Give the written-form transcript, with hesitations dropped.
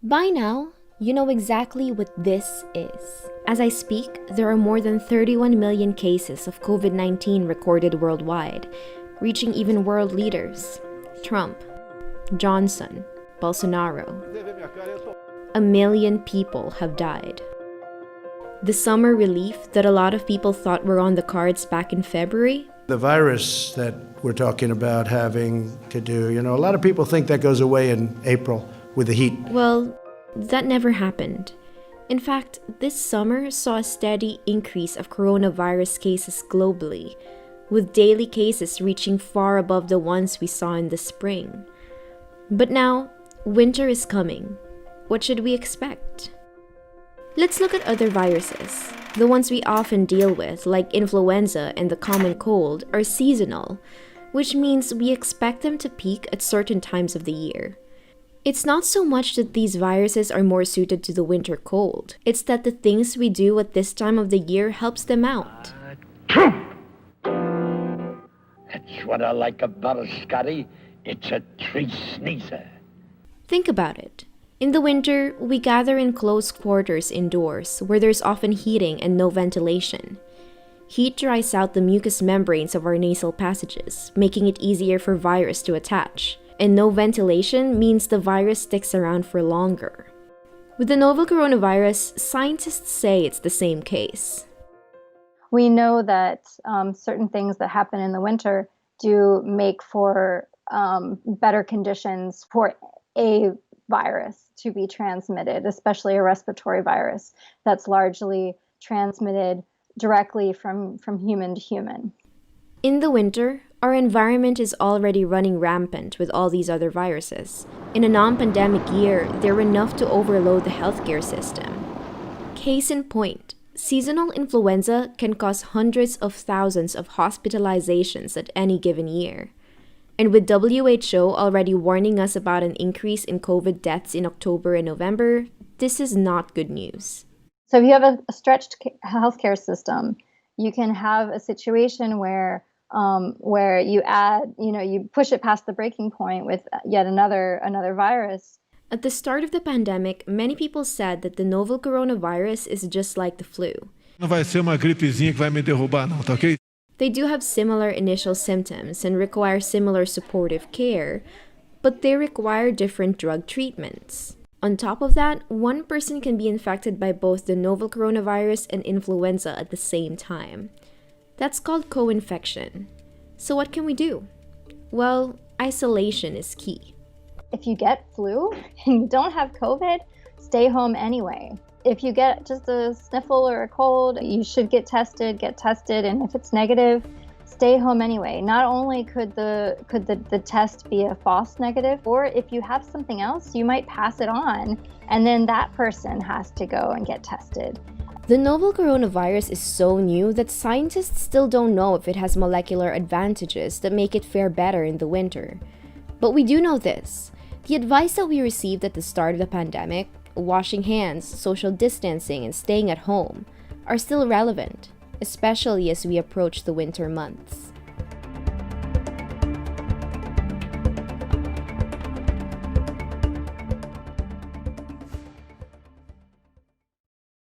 By now, you know exactly what this is. As I speak, there are more than 31 million cases of COVID-19 recorded worldwide, reaching even world leaders. Trump, Johnson, Bolsonaro. 1 million people have died. The summer relief that a lot of people thought were on the cards back in February. The virus that we're talking about having to do, a lot of people think that goes away in April with the heat. Well, that never happened. In fact, this summer saw a steady increase of coronavirus cases globally, with daily cases reaching far above the ones we saw in the spring. But now, winter is coming. What should we expect? Let's look at other viruses. The ones we often deal with, like influenza and the common cold, are seasonal, which means we expect them to peak at certain times of the year. It's not so much that these viruses are more suited to the winter cold. It's that the things we do at this time of the year helps them out. That's what I like about a Scotty. It's a tree sneezer. Think about it. In the winter, we gather in close quarters indoors, where there's often heating and no ventilation. Heat dries out the mucous membranes of our nasal passages, making it easier for virus to attach. And no ventilation means the virus sticks around for longer. With the novel coronavirus, scientists say it's the same case. We know that certain things that happen in the winter do make for better conditions for a virus to be transmitted, especially a respiratory virus that's largely transmitted directly from human to human. In the winter, our environment is already running rampant with all these other viruses. In a non-pandemic year, they're enough to overload the healthcare system. Case in point, seasonal influenza can cause hundreds of thousands of hospitalizations at any given year. And with WHO already warning us about an increase in COVID deaths in October and November, this is not good news. So if you have a stretched healthcare system, you can have a situation where you add, you push it past the breaking point with yet another virus. At the start of the pandemic, many people said that the novel coronavirus is just like the flu. Não vai ser uma gripezinha que vai me derrubar, não, tá ok? They do have similar initial symptoms and require similar supportive care, but they require different drug treatments. On top of that, one person can be infected by both the novel coronavirus and influenza at the same time. That's called co-infection. So what can we do? Well, isolation is key. If you get flu and you don't have COVID, stay home anyway. If you get just a sniffle or a cold, you should get tested, and if it's negative, stay home anyway. Not only could the test be a false negative, or if you have something else, you might pass it on, and then that person has to go and get tested. The novel coronavirus is so new that scientists still don't know if it has molecular advantages that make it fare better in the winter. But we do know this. The advice that we received at the start of the pandemic, washing hands, social distancing, and staying at home, are still relevant, especially as we approach the winter months.